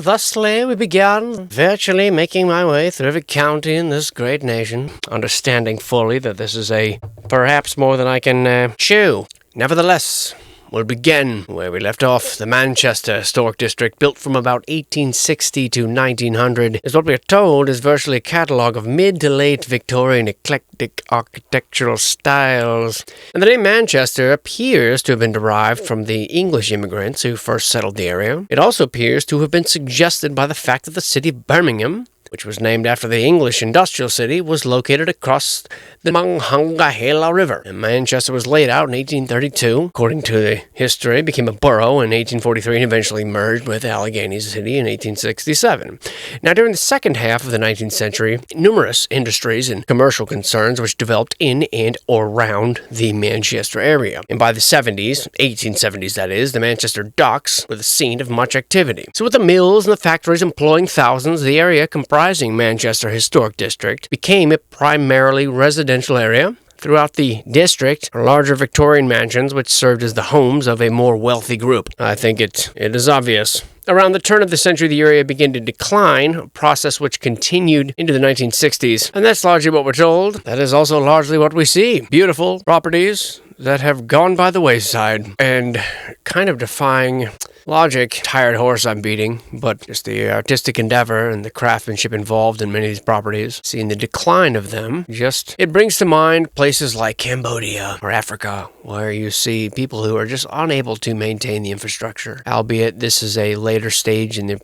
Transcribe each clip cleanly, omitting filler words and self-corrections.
thusly we began, virtually making my way through every county in this great nation, understanding fully that this is perhaps more than I can chew. Nevertheless, we'll begin where we left off. The Manchester Historic District, built from about 1860 to 1900, is what we are told is virtually a catalogue of mid to late Victorian eclectic architectural styles. And the name Manchester appears to have been derived from the English immigrants who first settled the area. It also appears to have been suggested by the fact that the city of Birmingham, which was named after the English industrial city, was located across the Monongahela River. And Manchester was laid out in 1832. According to the history, it became a borough in 1843 and eventually merged with Allegheny City in 1867. Now, during the second half of the 19th century, numerous industries and commercial concerns which developed in and around the Manchester area. And by the 70s, 1870s that is, the Manchester docks were the scene of much activity. So with the mills and the factories employing thousands, the area comprising Manchester Historic District became a primarily residential area. Throughout the district are larger Victorian mansions which served as the homes of a more wealthy group. I think it is obvious. Around the turn of the century, the area began to decline, a process which continued into the 1960s. And that's largely what we're told. That is also largely what we see. Beautiful properties that have gone by the wayside and kind of defying logic. Tired horse I'm beating, but just the artistic endeavor and the craftsmanship involved in many of these properties, seeing the decline of them, it brings to mind places like Cambodia or Africa, where you see people who are just unable to maintain the infrastructure. Albeit this is a later stage in the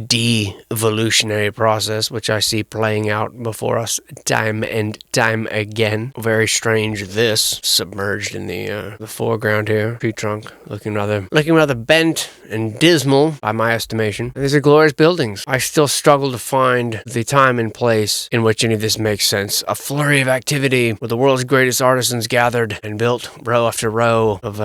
devolutionary process, which I see playing out before us time and time again. Very strange, this submerged in the foreground here. Tree trunk looking rather bent and dismal by my estimation. These are glorious buildings. I still struggle to find the time and place in which any of this makes sense. A flurry of activity where the world's greatest artisans gathered and built row after row of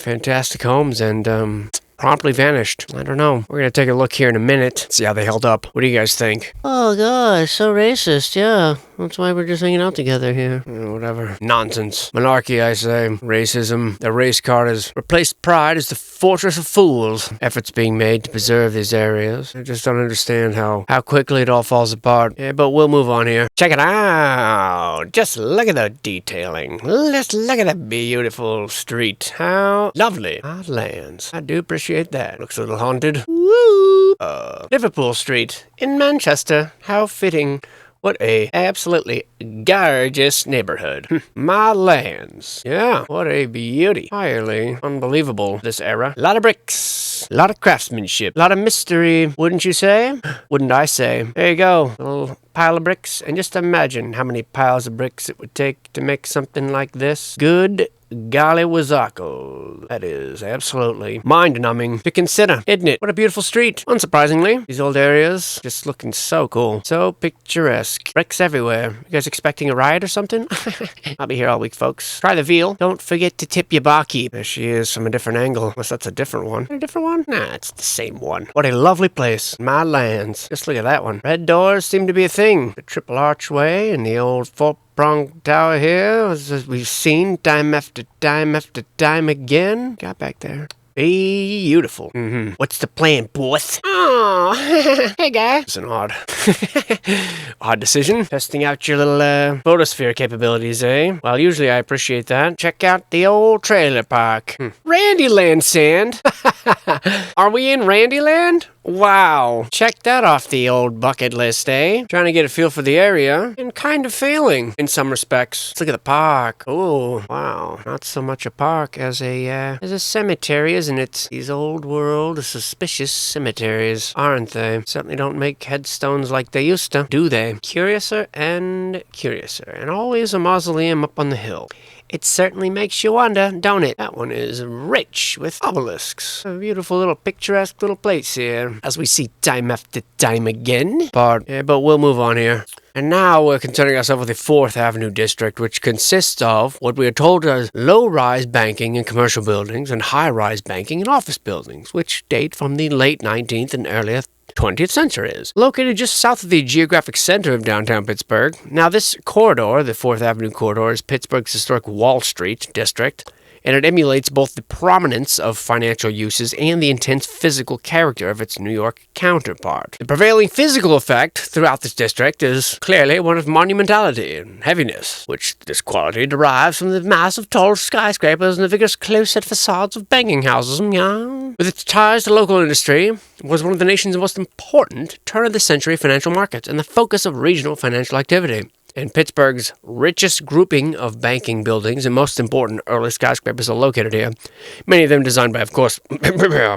fantastic homes and promptly vanished. I don't know. We're going to take a look here in a minute, see how they held up. What do you guys think? Oh, gosh, so racist, yeah. That's why we're just hanging out together here. Whatever. Nonsense. Monarchy, I say. Racism. The race card has replaced pride as the fortress of fools. Efforts being made to preserve these areas. I just don't understand how quickly it all falls apart. Yeah, but we'll move on here. Check it out. Just look at the detailing. Let's look at that beautiful street. How lovely. Odd lands. I do appreciate that. Looks a little haunted. Woo! Liverpool Street in Manchester. How fitting. What a absolutely gorgeous neighborhood. My lands. Yeah, what a beauty. Highly unbelievable, this era. A lot of bricks. A lot of craftsmanship. A lot of mystery, wouldn't you say? Wouldn't I say? There you go. A little pile of bricks. And just imagine how many piles of bricks it would take to make something like this. Good golly wazako. That is absolutely mind-numbing to consider, isn't it? What a beautiful street. Unsurprisingly, these old areas just looking so cool. So picturesque. Bricks everywhere. You guys expecting a riot or something? I'll be here all week, folks. Try the veal. Don't forget to tip your barkeep. There she is from a different angle. Unless that's a different one. A different one? Nah, it's the same one. What a lovely place. My lands. Just look at that one. Red doors seem to be a thing. The triple archway and the old four-pronged tower here, as we've seen time after time again. Got back there. Beautiful. What's the plan, boss? Oh, hey, guy. It's an odd decision. Testing out your little photosphere capabilities, eh? Well, usually I appreciate that. Check out the old trailer park. Randyland Sand. Are we in Randyland? Wow. Check that off the old bucket list, eh? Trying to get a feel for the area and kind of failing in some respects. Let's look at the park. Oh, wow. Not so much a park as a cemetery, isn't it? These old world suspicious cemeteries, aren't they? Certainly don't make headstones like they used to, do they? Curiouser and curiouser. And always a mausoleum up on the hill. It certainly makes you wonder, don't it? That one is rich with obelisks. A beautiful little picturesque little place here, as we see time after time again. But we'll move on here. And now we're concerning ourselves with the 4th Avenue District, which consists of what we are told as low-rise banking and commercial buildings and high-rise banking and office buildings, which date from the late 19th and early 20th centuries. Located just south of the geographic center of downtown Pittsburgh. Now, this corridor, the 4th Avenue corridor, is Pittsburgh's historic Wall Street district. and it emulates both the prominence of financial uses and the intense physical character of its New York counterpart. The prevailing physical effect throughout this district is clearly one of monumentality and heaviness, which this quality derives from the massive tall skyscrapers and the vigorous close-set facades of banking houses. With its ties to local industry, it was one of the nation's most important turn-of-the-century financial markets and the focus of regional financial activity. And Pittsburgh's richest grouping of banking buildings and most important early skyscrapers are located here. Many of them designed by, of course,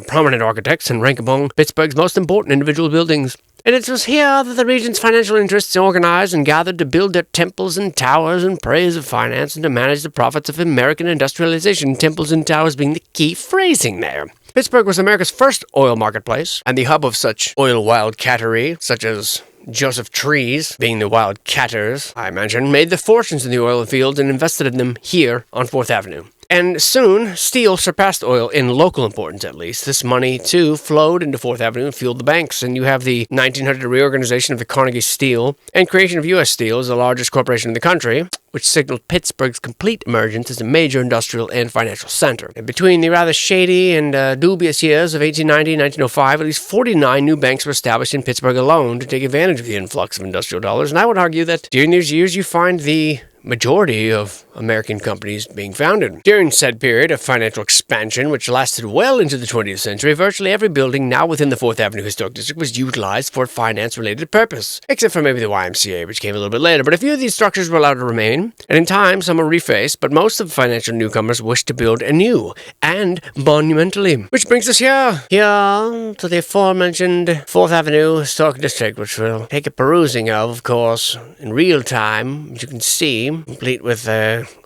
prominent architects and rank among Pittsburgh's most important individual buildings. And it was here that the region's financial interests organized and gathered to build their temples and towers in praise of finance and to manage the profits of American industrialization, temples and towers being the key phrasing there. Pittsburgh was America's first oil marketplace and the hub of such oil wildcattery, such as Joseph Trees, being the wildcatters, I imagine, made their fortunes in the oil fields and invested in them here on 4th Avenue. And soon, steel surpassed oil in local importance, at least. This money, too, flowed into 4th Avenue and fueled the banks. And you have the 1900 reorganization of the Carnegie Steel and creation of U.S. Steel as the largest corporation in the country, which signaled Pittsburgh's complete emergence as a major industrial and financial center. And between the rather shady and dubious years of 1890 and 1905, at least 49 new banks were established in Pittsburgh alone to take advantage of the influx of industrial dollars. And I would argue that during these years, you find the majority of American companies being founded. During said period of financial expansion, which lasted well into the 20th century, virtually every building now within the 4th Avenue Historic District was utilized for a finance-related purpose, except for maybe the YMCA, which came a little bit later. But a few of these structures were allowed to remain, and in time some were refaced, but most of the financial newcomers wished to build anew, and monumentally. Which brings us here to the aforementioned 4th Avenue Historic District, which we'll take a perusing of course, in real time, as you can see, complete with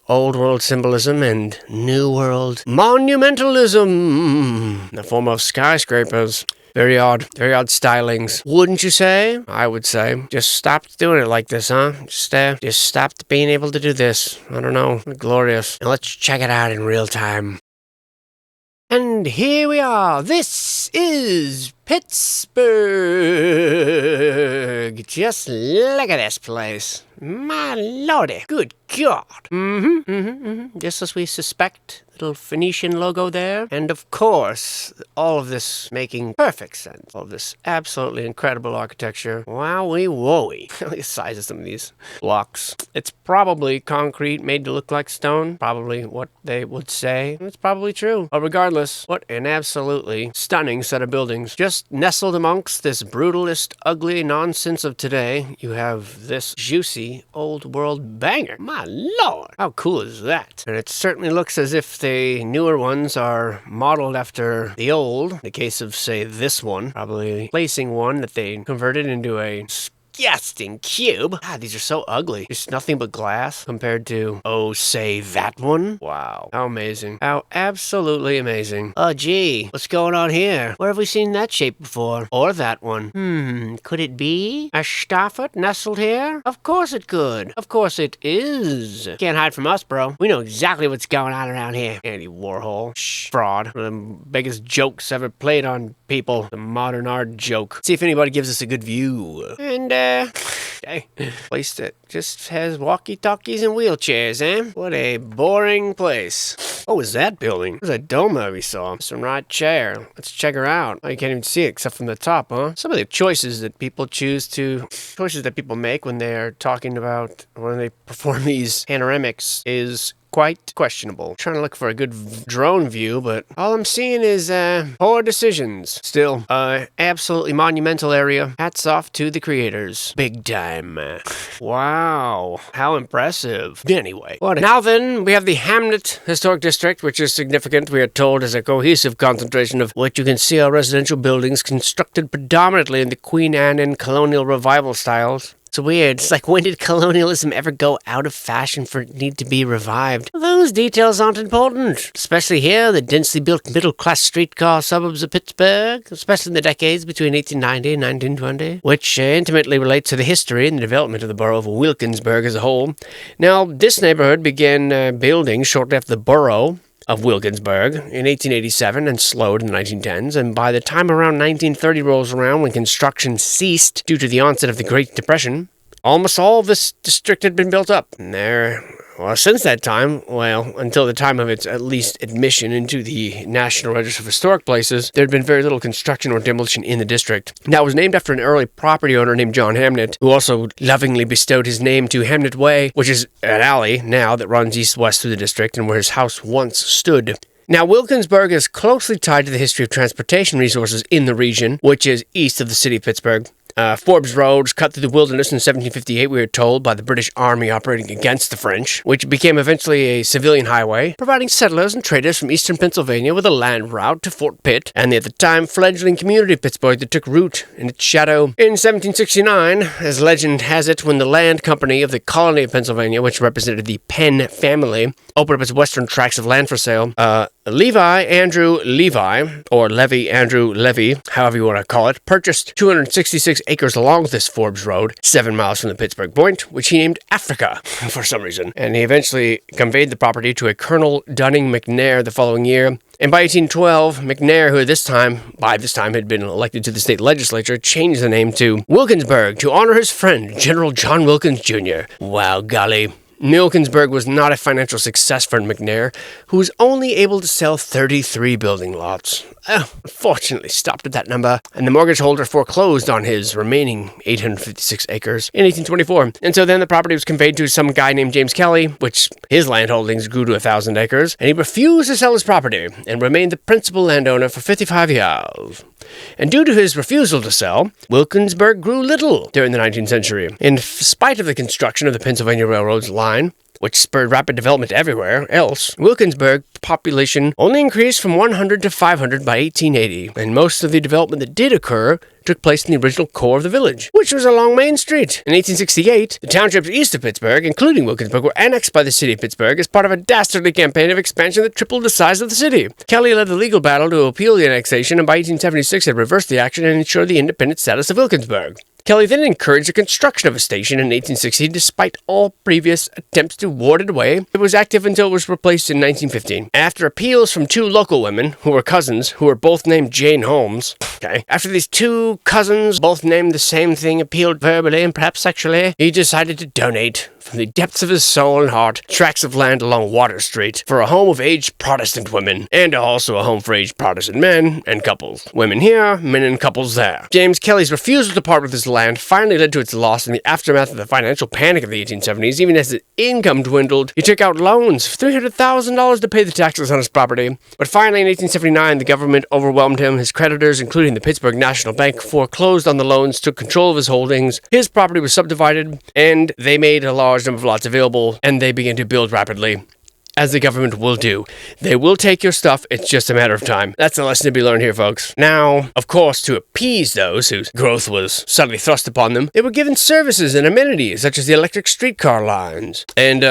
old world symbolism and new world monumentalism in the form of skyscrapers. Very odd stylings. Wouldn't you say? I would say. Just stopped doing it like this, huh? Just stopped being able to do this. I don't know. Glorious. And let's check it out in real time. And here we are. This is Pittsburgh. Just look at this place. My lordy. Good God. Just as we suspect. Little Phoenician logo there. And of course, all of this making perfect sense. All of this absolutely incredible architecture. Wowie wowie. Look at the size of some of these blocks. It's probably concrete made to look like stone. Probably what they would say. It's probably true. But regardless, what an absolutely stunning set of buildings. Just nestled amongst this brutalist, ugly nonsense of today, you have this juicy old world banger. My lord. How cool is that? And it certainly looks as if the newer ones are modeled after the old. In the case of, say, this one, probably placing one that they converted into a disgusting cube. God, these are so ugly. Just nothing but glass compared to, oh, say, that one. Wow. How amazing. How absolutely amazing. Oh, gee. What's going on here? Where have we seen that shape before? Or that one? Could it be a Stafford nestled here? Of course it could. Of course it is. Can't hide from us, bro. We know exactly what's going on around here. Andy Warhol. Fraud. One of the biggest jokes ever played on people. The modern art joke. See if anybody gives us a good view. And, place that just has walkie-talkies and wheelchairs, eh? What a boring place. What was that building? It was a dome that we saw. Some right chair. Let's check her out. Oh, you can't even see it except from the top, huh? Some of the choices that people make when they're talking about, when they perform these panoramics is quite questionable. Trying to look for a good drone view, but all I'm seeing is poor decisions. Still, absolutely monumental area. Hats off to the creators. Big time. Wow. How impressive. Anyway. Now then, we have the Hamnett Historic District, which is significant, we are told, as a cohesive concentration of what you can see are residential buildings constructed predominantly in the Queen Anne and Colonial Revival styles. It's weird. It's like, when did colonialism ever go out of fashion for it need to be revived? Those details aren't important. Especially here, the densely built middle-class streetcar suburbs of Pittsburgh, especially in the decades between 1890 and 1920, which intimately relates to the history and the development of the borough of Wilkinsburg as a whole. Now, this neighborhood began building shortly after the borough of Wilkinsburg in 1887 and slowed in the 1910s, and by the time around 1930 rolls around, when construction ceased due to the onset of the Great Depression, almost all of this district had been built up. And there Well, since that time, until the time of its at least admission into the National Register of Historic Places, there had been very little construction or demolition in the district. Now, it was named after an early property owner named John Hamnett, who also lovingly bestowed his name to Hamnett Way, which is an alley now that runs east-west through the district and where his house once stood. Now, Wilkinsburg is closely tied to the history of transportation resources in the region, which is east of the city of Pittsburgh. Forbes Road cut through the wilderness in 1758, we are told, by the British Army operating against the French, which became eventually a civilian highway, providing settlers and traders from eastern Pennsylvania with a land route to Fort Pitt and the at the time fledgling community of Pittsburgh that took root in its shadow. In 1769, as legend has it, when the land company of the colony of Pennsylvania, which represented the Penn family, opened up its western tracts of land for sale, Levi Andrew Levi, or Levy Andrew Levy, however you want to call it, purchased 266 acres along this Forbes Road, 7 miles from the Pittsburgh Point, which he named Africa for some reason. And he eventually conveyed the property to a Colonel Dunning McNair the following year. And by 1812, McNair, who by this time had been elected to the state legislature, changed the name to Wilkinsburg to honor his friend, General John Wilkins Jr. Wow, golly. Wilkinsburg was not a financial success for McNair, who was only able to sell 33 building lots. Unfortunately stopped at that number, and the mortgage holder foreclosed on his remaining 856 acres in 1824. And so then the property was conveyed to some guy named James Kelly, which his land holdings grew to 1,000 acres, and he refused to sell his property and remained the principal landowner for 55 years. And due to his refusal to sell, Wilkinsburg grew little during the 19th century. In spite of the construction of the Pennsylvania Railroad's line, which spurred rapid development everywhere else, Wilkinsburg population only increased from 100 to 500 by 1880, and most of the development that did occur took place in the original core of the village, which was along Main Street. In 1868, the townships east of Pittsburgh, including Wilkinsburg, were annexed by the city of Pittsburgh as part of a dastardly campaign of expansion that tripled the size of the city. Kelly led the legal battle to appeal the annexation, and by 1876 had reversed the action and ensured the independent status of Wilkinsburg. Kelly then encouraged the construction of a station in 1860, despite all previous attempts to ward it away. It was active until it was replaced in 1915. After appeals from two local women, who were cousins, who were both named Jane Holmes, after these two cousins, both named the same thing, appealed verbally and perhaps sexually, he decided to donate, from the depths of his soul and heart, tracts of land along Water Street for a home of aged Protestant women, and also a home for aged Protestant men and couples. Women here, men and couples there. James Kelly's refusal to part with his land finally led to its loss in the aftermath of the financial panic of the 1870s. Even as his income dwindled, he took out loans of $300,000 to pay the taxes on his property. But finally, in 1879, the government overwhelmed him. His creditors, including the Pittsburgh National Bank, foreclosed on the loans, took control of his holdings. His property was subdivided, and they made a large number of lots available, and they began to build rapidly. As the government will do. They will take your stuff, it's just a matter of time. That's the lesson to be learned here, folks. Now, of course, to appease those whose growth was suddenly thrust upon them, they were given services and amenities, such as the electric streetcar lines. And,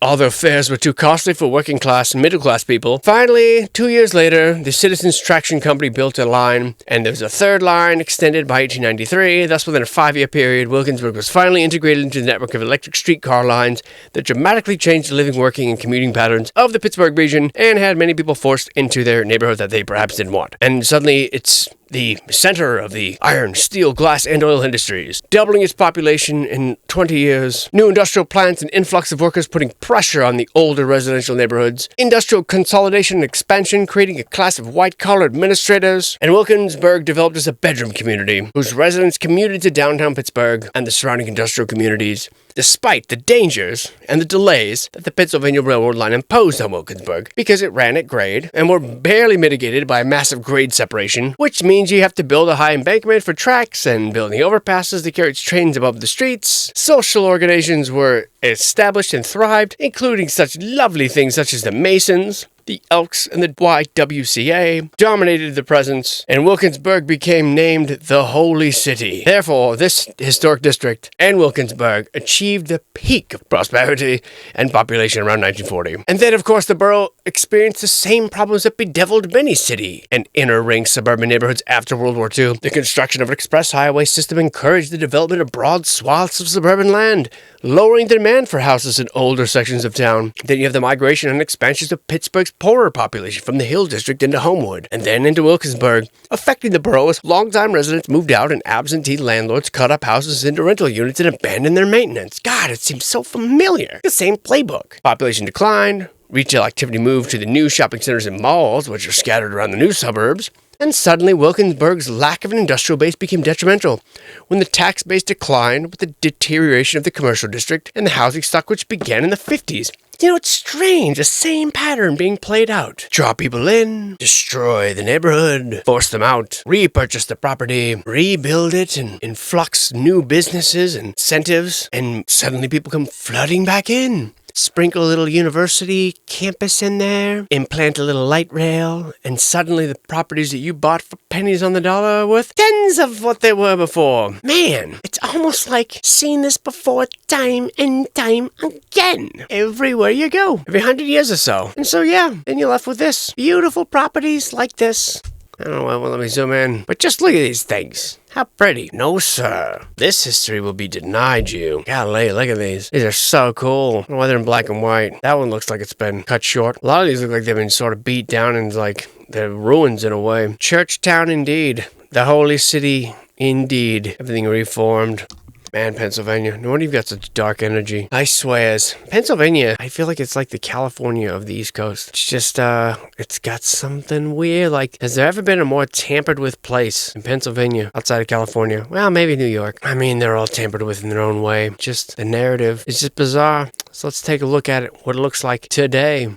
although fares were too costly for working class and middle class people, finally, 2 years later, the Citizens Traction Company built a line, and there was a third line extended by 1893. Thus, within a 5-year period, Wilkinsburg was finally integrated into the network of electric streetcar lines that dramatically changed the living, working, and commuting patterns of the Pittsburgh region and had many people forced into their neighborhood that they perhaps didn't want. And suddenly, it's the center of the iron, steel, glass, and oil industries, doubling its population in 20 years, new industrial plants and influx of workers putting pressure on the older residential neighborhoods, industrial consolidation and expansion creating a class of white-collar administrators, and Wilkinsburg developed as a bedroom community, whose residents commuted to downtown Pittsburgh and the surrounding industrial communities, despite the dangers and the delays that the Pennsylvania Railroad line imposed on Wilkinsburg, because it ran at grade and were barely mitigated by a massive grade separation, which means you have to build a high embankment for tracks and building overpasses to carry its trains above the streets. Social organizations were established and thrived, including such lovely things such as the Masons, the Elks, and the YWCA dominated the presence, and Wilkinsburg became named the Holy City. Therefore, this historic district and Wilkinsburg achieved the peak of prosperity and population around 1940. And then, of course, the borough experienced the same problems that bedeviled many city and inner-ring suburban neighborhoods after World War II. The construction of an express highway system encouraged the development of broad swaths of suburban land, lowering the demand for houses in older sections of town. Then you have the migration and expansions of Pittsburgh's poorer population from the Hill District into Homewood, and then into Wilkinsburg, affecting the borough as longtime residents moved out and absentee landlords cut up houses into rental units and abandoned their maintenance. God, it seems so familiar. The same playbook. Population declined, retail activity moved to the new shopping centers and malls, which are scattered around the new suburbs, and suddenly Wilkinsburg's lack of an industrial base became detrimental when the tax base declined with the deterioration of the commercial district and the housing stock which began in the 50s. You know, it's strange, the same pattern being played out. Draw people in, destroy the neighborhood, force them out, repurchase the property, rebuild it, and influx new businesses and incentives, and suddenly people come flooding back in. Sprinkle a little university campus in there, implant a little light rail, and suddenly the properties that you bought for pennies on the dollar are worth tens of what they were before. Man, it's almost like seen this before time and time again. Everywhere you go, every 100 years or so. And so yeah, then you're left with this. Beautiful properties like this. I don't know why it won't let me zoom in, but just look at these things. How pretty. No, sir. This history will be denied you. Golly, look at these. These are so cool. I don't know why they're in black and white. That one looks like it's been cut short. A lot of these look like they've been sort of beat down and like they're ruins in a way. Church town indeed. The holy city indeed. Everything reformed. Man, Pennsylvania. No wonder you've got such dark energy. I swears. Pennsylvania, I feel like it's like the California of the East Coast. It's just, it's got something weird. Like, has there ever been a more tampered with place in Pennsylvania outside of California? Well, maybe New York. I mean, they're all tampered with in their own way. Just the narrative is just bizarre. So let's take a look at it, what it looks like today.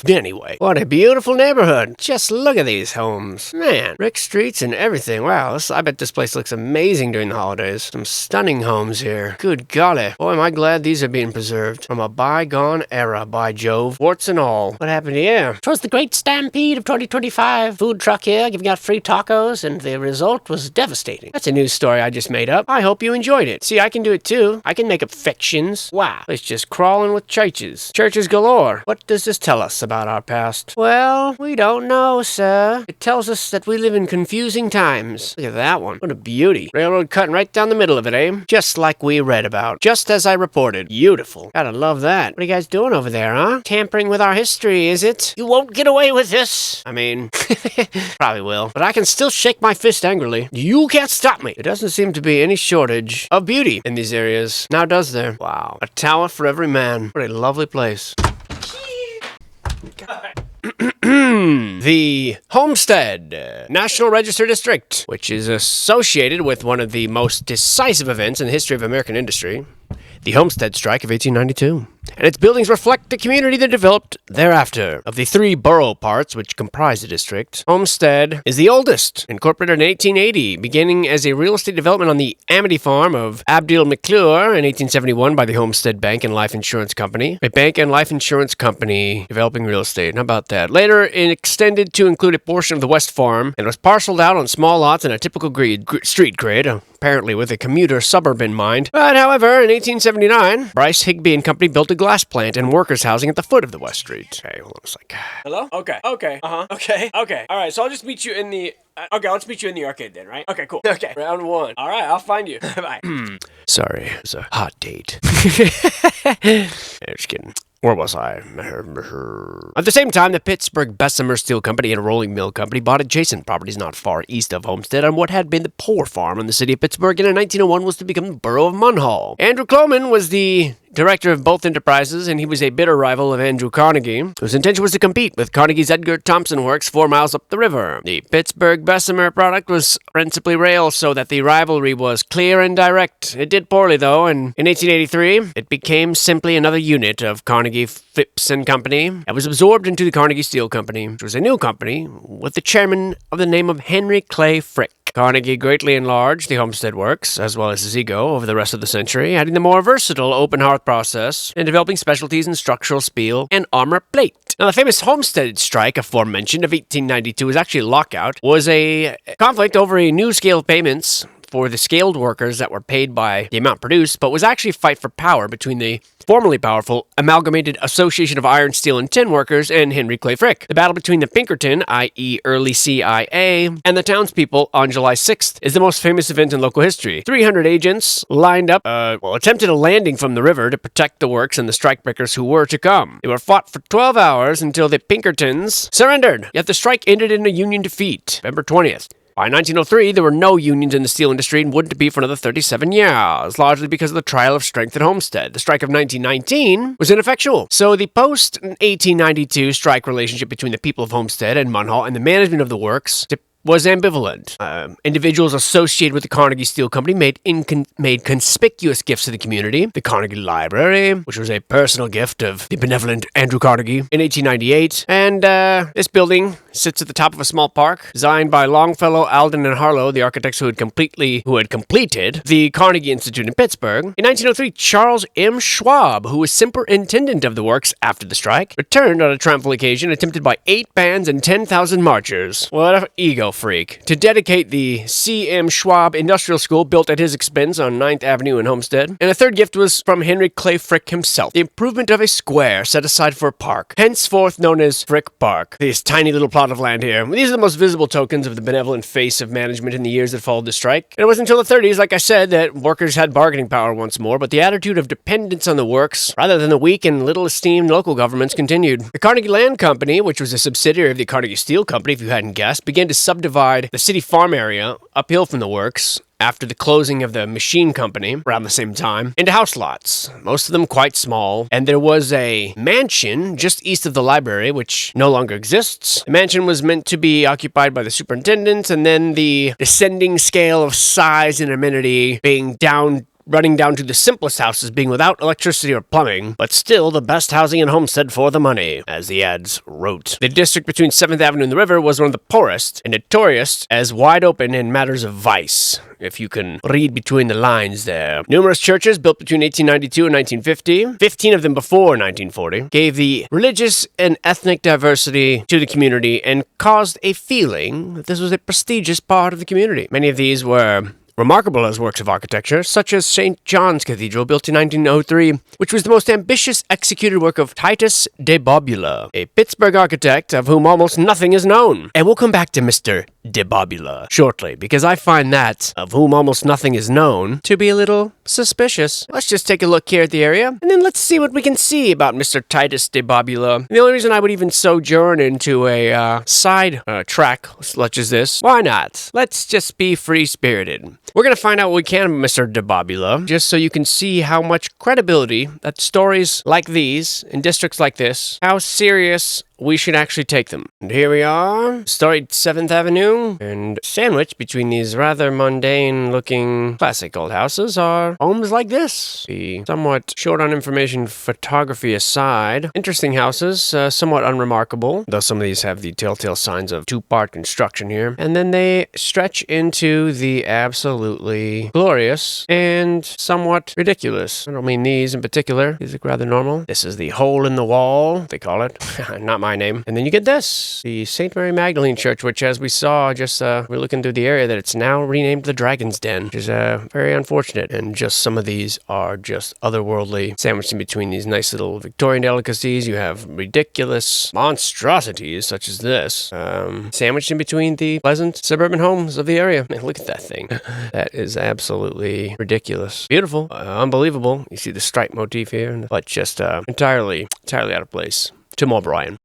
Anyway, what a beautiful neighborhood. Just look at these homes. Man, brick streets and everything. Wow, I bet this place looks amazing during the holidays. Some stunning homes here. Good golly. Boy, am I glad these are being preserved. From a bygone era, by Jove. Warts and all. What happened here? 'Twas the great stampede of 2025. Food truck here giving out free tacos, and the result was devastating. That's a news story I just made up. I hope you enjoyed it. See, I can do it too. I can make up fictions. Wow, it's just crawling with churches. Churches galore. What does this tell us about our past? Well, we don't know, sir. It tells us that we live in confusing times. Look at that one. What a beauty. Railroad cutting right down the middle of it, eh? Just like we read about. Just as I reported. Beautiful. Gotta love that. What are you guys doing over there, huh? Tampering with our history, is it? You won't get away with this. I mean, probably will. But I can still shake my fist angrily. You can't stop me. There doesn't seem to be any shortage of beauty in these areas. Now does there? Wow. A tower for every man. What a lovely place. The Homestead National Register District, which is associated with one of the most decisive events in the history of American industry, the Homestead Strike of 1892. And its buildings reflect the community that developed thereafter. Of the three borough parts which comprise the district, Homestead is the oldest, incorporated in 1880, beginning as a real estate development on the Amity farm of Abdil McClure in 1871 by the Homestead Bank and Life Insurance Company, a bank and life insurance company developing real estate. How about that? Later, it extended to include a portion of the West Farm and was parceled out on small lots in a typical street grid, apparently with a commuter suburb in mind. But however, in 1879, Bryce Higbee and Company built a glass plant and workers' housing at the foot of the West Street. Okay, hold on a sec. Hello? Okay. Okay. All right, so I'll just meet you in the... okay, let's meet you in the arcade then, right? Okay, cool. Okay, round one. All right, I'll find you. Bye. Sorry, it was a hot date. Just kidding. Where was I? At the same time, the Pittsburgh Bessemer Steel Company and a rolling mill company bought adjacent properties not far east of Homestead on what had been the poor farm in the city of Pittsburgh and in 1901 was to become the borough of Munhall. Andrew Cloman was the director of both enterprises, and he was a bitter rival of Andrew Carnegie, whose intention was to compete with Carnegie's Edgar Thompson Works 4 miles up the river. The Pittsburgh Bessemer product was principally rail, so that the rivalry was clear and direct. It did poorly, though, and in 1883, it became simply another unit of Carnegie Phipps and Company and was absorbed into the Carnegie Steel Company, which was a new company with the chairman of the name of Henry Clay Frick. Carnegie greatly enlarged the Homestead Works, as well as Zigo, over the rest of the century, adding the more versatile open hearth process and developing specialties in structural steel and armor plate. Now, the famous Homestead Strike, aforementioned, of 1892, was actually a lockout, was a conflict over a new scale of payments for the scaled workers that were paid by the amount produced, but was actually a fight for power between the formerly powerful Amalgamated Association of Iron, Steel, and Tin Workers and Henry Clay Frick. The battle between the Pinkerton, i.e. early CIA, and the townspeople on July 6th is the most famous event in local history. 300 agents lined up, attempted a landing from the river to protect the works and the strikebreakers who were to come. They were fought for 12 hours until the Pinkertons surrendered, yet the strike ended in a Union defeat, November 20th. By 1903, there were no unions in the steel industry and wouldn't be for another 37 years, largely because of the trial of strength at Homestead. The strike of 1919 was ineffectual, so the post-1892 strike relationship between the people of Homestead and Munhall and the management of the works was ambivalent. Individuals associated with the Carnegie Steel Company made conspicuous gifts to the community. The Carnegie Library, which was a personal gift of the benevolent Andrew Carnegie in 1898. And this building sits at the top of a small park, designed by Longfellow, Alden, and Harlow, the architects who had completed the Carnegie Institute in Pittsburgh. In 1903, Charles M. Schwab, who was superintendent of the works after the strike, returned on a triumphal occasion attempted by 8 bands and 10,000 marchers. What an ego freak. To dedicate the C.M. Schwab Industrial School built at his expense on 9th Avenue in Homestead. And a third gift was from Henry Clay Frick himself, the improvement of a square set aside for a park, henceforth known as Frick Park. This tiny little plot of land here. These are the most visible tokens of the benevolent face of management in the years that followed the strike. And it wasn't until the 30s, like I said, that workers had bargaining power once more, but the attitude of dependence on the works, rather than the weak and little esteemed local governments, continued. The Carnegie Land Company, which was a subsidiary of the Carnegie Steel Company, if you hadn't guessed, began to subdivide the city farm area uphill from the works after the closing of the machine company around the same time into house lots, most of them quite small, and there was a mansion just east of the library which no longer exists. The mansion was meant to be occupied by the superintendent, and then the descending scale of size and amenity running down to the simplest houses being without electricity or plumbing, but still the best housing in Homestead for the money, as the ads wrote. The district between 7th Avenue and the river was one of the poorest and notorious as wide open in matters of vice, if you can read between the lines there. Numerous churches built between 1892 and 1950, 15 of them before 1940, gave the religious and ethnic diversity to the community and caused a feeling that this was a prestigious part of the community. Many of these were remarkable as works of architecture, such as St. John's Cathedral, built in 1903, which was the most ambitious executed work of Titusz de Bobula, a Pittsburgh architect of whom almost nothing is known. And we'll come back to Mr. de Bobula shortly, because I find that, of whom almost nothing is known, to be a little suspicious. Let's just take a look here at the area, and then let's see what we can see about Mr. Titusz de Bobula. The only reason I would even sojourn into a side track such as this, why not? Let's just be free-spirited. We're going to find out what we can about Mr. de Bobula, just so you can see how much credibility that stories like these, in districts like this, how serious we should actually take them. And here we are, storied 7th Avenue, and sandwiched between these rather mundane-looking classic old houses are homes like this. The somewhat short on information photography aside, interesting houses, somewhat unremarkable, though some of these have the telltale signs of two-part construction here. And then they stretch into the absolutely glorious and somewhat ridiculous. I don't mean these in particular. These look rather normal. This is the hole in the wall, they call it. Not my name. And then you get this, the St. Mary Magdalene Church, which, as we saw, just we're looking through the area, that it's now renamed the Dragon's Den, which is very unfortunate. And just some of these are just otherworldly, sandwiched in between these nice little Victorian delicacies. You have ridiculous monstrosities such as this, sandwiched in between the pleasant suburban homes of the area. Man, look at that thing. That is absolutely ridiculous. Beautiful, unbelievable. You see the stripe motif here, but just entirely out of place. To more Brian.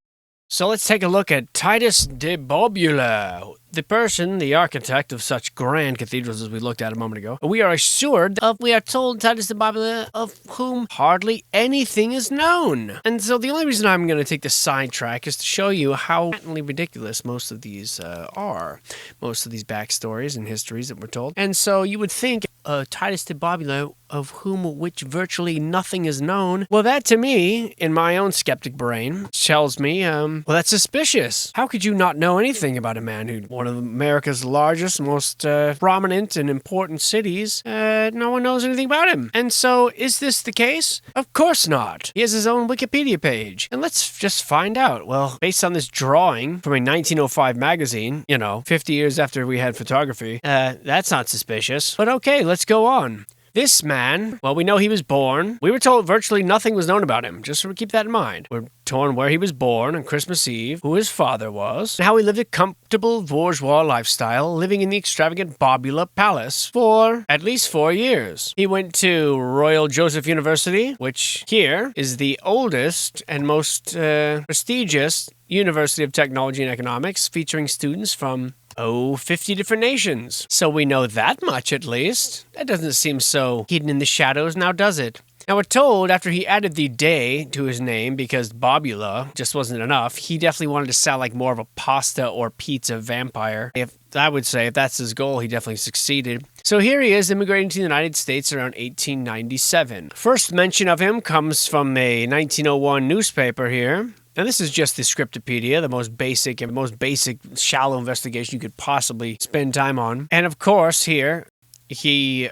So let's take a look at Titusz de Bobula, the person, the architect of such grand cathedrals as we looked at a moment ago. We are told Titusz de Bobula, of whom hardly anything is known. And so the only reason I'm going to take this sidetrack is to show you how patently ridiculous most of these are. Most of these backstories and histories that we're told. And so you would think Titusz de Bobula, of which virtually nothing is known. Well, that to me, in my own skeptic brain, tells me, well, that's suspicious. How could you not know anything about a man who one of America's largest, most prominent and important cities, no one knows anything about him. And so, is this the case? Of course not. He has his own Wikipedia page. And let's just find out. Well, based on this drawing from a 1905 magazine, 50 years after we had photography, that's not suspicious. But okay, let's go on. This man, well, we know he was born. We were told virtually nothing was known about him, just so we keep that in mind. We're told where he was born on Christmas Eve, who his father was, and how he lived a comfortable bourgeois lifestyle, living in the extravagant Bobula Palace for at least 4 years. He went to Royal Joseph University, which here is the oldest and most prestigious University of Technology and Economics, featuring students from 50 different nations. So we know that much, at least. That doesn't seem so hidden in the shadows, now does it? Now, we're told after he added the "day" to his name because Bobula just wasn't enough, he definitely wanted to sound like more of a pasta or pizza vampire. If that's his goal, he definitely succeeded. So here he is, immigrating to the United States around 1897. First mention of him comes from a 1901 newspaper here. Now, this is just the Scriptopedia, the most basic shallow investigation you could possibly spend time on. And of course, here, he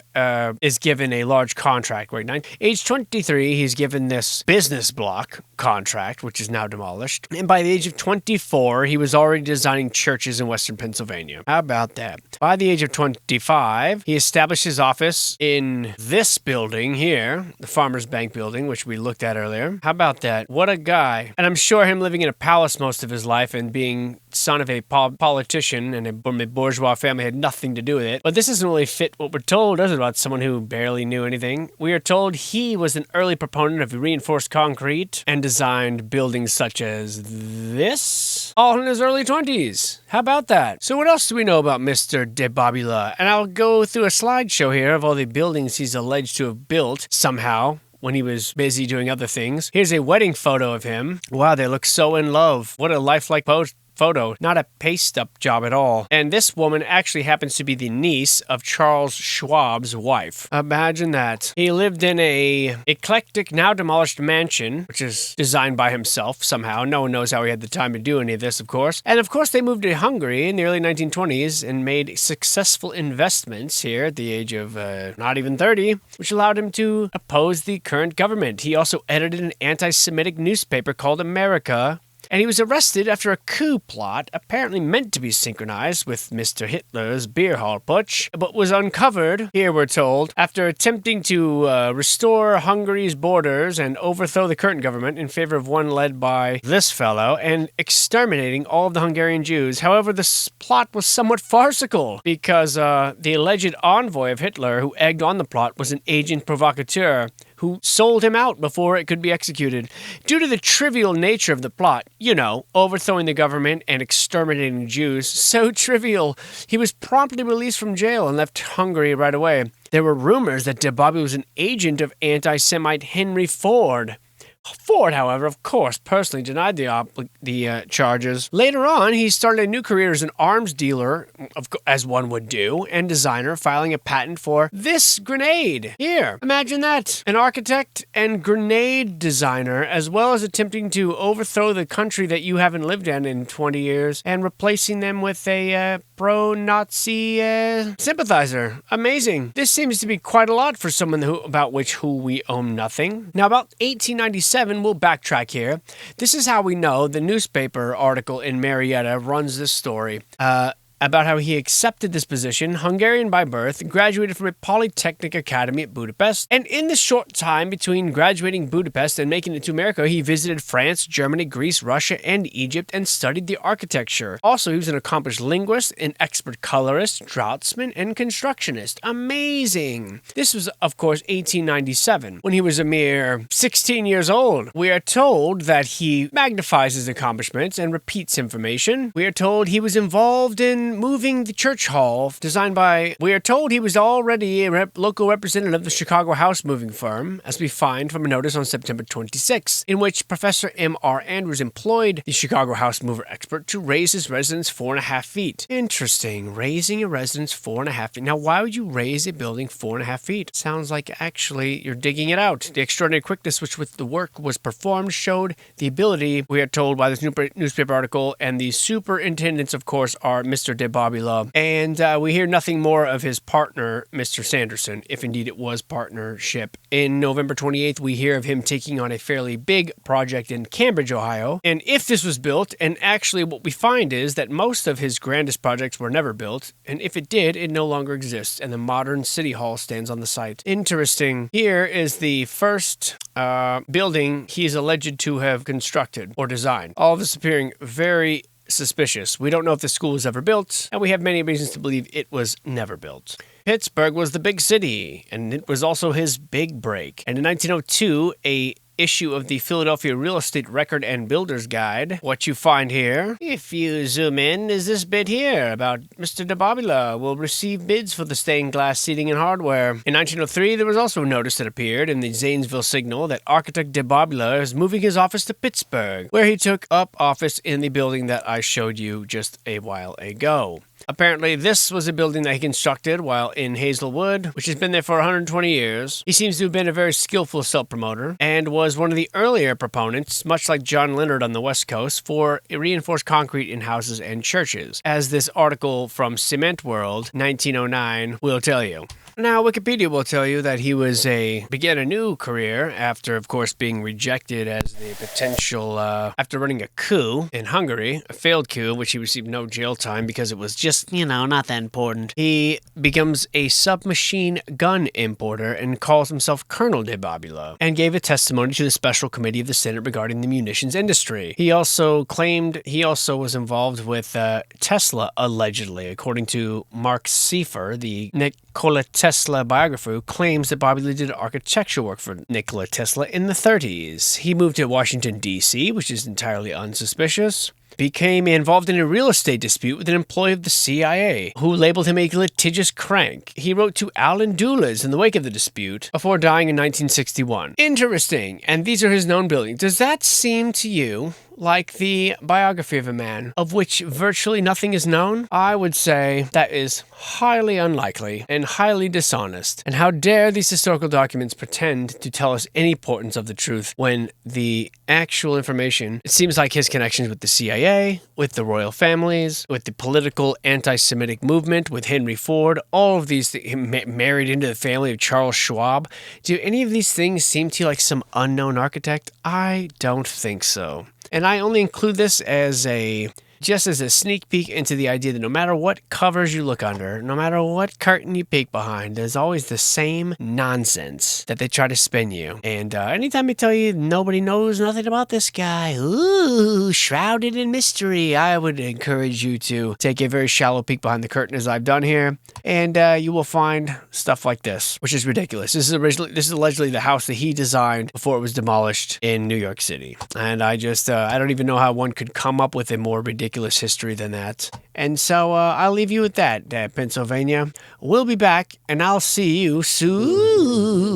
is given a large contract. Right? Age 23, he's given this business block contract, which is now demolished. And by the age of 24, he was already designing churches in western Pennsylvania. How about that? By the age of 25, he established his office in this building here, the Farmers Bank building, which we looked at earlier. How about that? What a guy. And I'm sure him living in a palace most of his life and being son of a politician and from a bourgeois family had nothing to do with it. But this doesn't really fit what we're told, does it, about someone who barely knew anything? We are told he was an early proponent of reinforced concrete and designed buildings such as this, all in his early 20s. How about that? So what else do we know about Mr. de Bobula? And I'll go through a slideshow here of all the buildings he's alleged to have built somehow when he was busy doing other things. Here's a wedding photo of him. Wow, they look so in love. What a lifelike photo, not a paste-up job at all. And this woman actually happens to be the niece of Charles Schwab's wife. Imagine that. He lived in a eclectic, now demolished mansion, which is designed by himself somehow. No one knows how he had the time to do any of this, of course. And of course, they moved to Hungary in the early 1920s and made successful investments here at the age of not even 30, which allowed him to oppose the current government. He also edited an anti-Semitic newspaper called America. And he was arrested after a coup plot, apparently meant to be synchronized with Mr. Hitler's beer hall putsch, but was uncovered, here we're told, after attempting to restore Hungary's borders and overthrow the current government in favor of one led by this fellow, and exterminating all of the Hungarian Jews. However, this plot was somewhat farcical, because the alleged envoy of Hitler who egged on the plot was an agent provocateur, who sold him out before it could be executed. Due to the trivial nature of the plot, overthrowing the government and exterminating Jews, so trivial, he was promptly released from jail and left Hungary right away. There were rumors that de Bobula was an agent of anti-Semite Henry Ford. Ford, however, of course, personally denied the charges. Later on, he started a new career as an arms dealer, as one would do, and designer, filing a patent for this grenade. Here, imagine that. An architect and grenade designer, as well as attempting to overthrow the country that you haven't lived in 20 years, and replacing them with a pro-Nazi sympathizer. Amazing. This seems to be quite a lot for someone about who we own nothing. Now, about 1897, we'll backtrack here. This is how we know the newspaper article in Marietta runs this story. About how he accepted this position, Hungarian by birth, graduated from a polytechnic academy at Budapest, and in the short time between graduating Budapest and making it to America, he visited France, Germany, Greece, Russia, and Egypt, and studied the architecture. Also, he was an accomplished linguist, an expert colorist, draughtsman, and constructionist. Amazing! This was, of course, 1897, when he was a mere 16 years old. We are told that he magnifies his accomplishments and repeats information. We are told he was involved in moving the church hall, we are told he was already a local representative of the Chicago house moving firm, as we find from a notice on September 26, in which Professor M.R. Andrews employed the Chicago house mover expert to raise his residence 4.5 feet. Interesting, raising a residence 4.5 feet. Now, why would you raise a building 4.5 feet? Sounds like actually you're digging it out. The extraordinary quickness with the work was performed showed the ability, we are told by this newspaper article, and the superintendents, of course, are Mr. de Bobula, and we hear nothing more of his partner, Mr. Sanderson, if indeed it was partnership. In November 28th, we hear of him taking on a fairly big project in Cambridge, Ohio, and if this was built, and actually what we find is that most of his grandest projects were never built, and if it did, it no longer exists, and the modern city hall stands on the site. Interesting. Here is the first building he is alleged to have constructed or designed. All of this appearing very suspicious. We don't know if the school was ever built, and we have many reasons to believe it was never built. Pittsburgh was the big city, and it was also his big break. And in 1902, a issue of the Philadelphia Real Estate Record and Builder's Guide. What you find here, if you zoom in, is this bit here about Mr. de Bobula will receive bids for the stained glass seating and hardware. In 1903, there was also a notice that appeared in the Zanesville Signal that architect de Bobula is moving his office to Pittsburgh, where he took up office in the building that I showed you just a while ago. Apparently, this was a building that he constructed while in Hazelwood, which has been there for 120 years. He seems to have been a very skillful self-promoter and was one of the earlier proponents, much like John Leonard on the West Coast, for reinforced concrete in houses and churches, as this article from Cement World, 1909, will tell you. Now, Wikipedia will tell you that he began a new career after, of course, being rejected as the potential, after running a coup in Hungary, a failed coup, which he received no jail time because it was just, not that important. He becomes a submachine gun importer and calls himself Colonel de Bobula, and gave a testimony to the Special Committee of the Senate regarding the munitions industry. He also claimed he also was involved with Tesla, allegedly, according to Mark Seifer, the Nikola Tesla biographer, who claims that Bobula did architectural work for Nikola Tesla in the 30s. He moved to Washington, D.C., which is entirely unsuspicious. Became involved in a real estate dispute with an employee of the CIA, who labeled him a litigious crank. He wrote to Allen Dulles in the wake of the dispute, before dying in 1961. Interesting, and these are his known buildings. Does that seem to you like the biography of a man of which virtually nothing is known? I would say that is highly unlikely and highly dishonest. And how dare these historical documents pretend to tell us any portions of the truth when the actual information, it seems like his connections with the CIA, with the royal families, with the political anti-Semitic movement, with Henry Ford, all of these things, married into the family of Charles Schwab. Do any of these things seem to you like some unknown architect? I don't think so. And I only include this as a sneak peek into the idea that no matter what covers you look under, no matter what curtain you peek behind, there's always the same nonsense that they try to spin you. And anytime they tell you nobody knows nothing about this guy, ooh, shrouded in mystery, I would encourage you to take a very shallow peek behind the curtain as I've done here, and you will find stuff like this, which is ridiculous. This is allegedly the house that he designed before it was demolished in New York City. And I don't even know how one could come up with a more ridiculous history than that. And so I'll leave you with that, Pennsylvania. We'll be back, and I'll see you soon.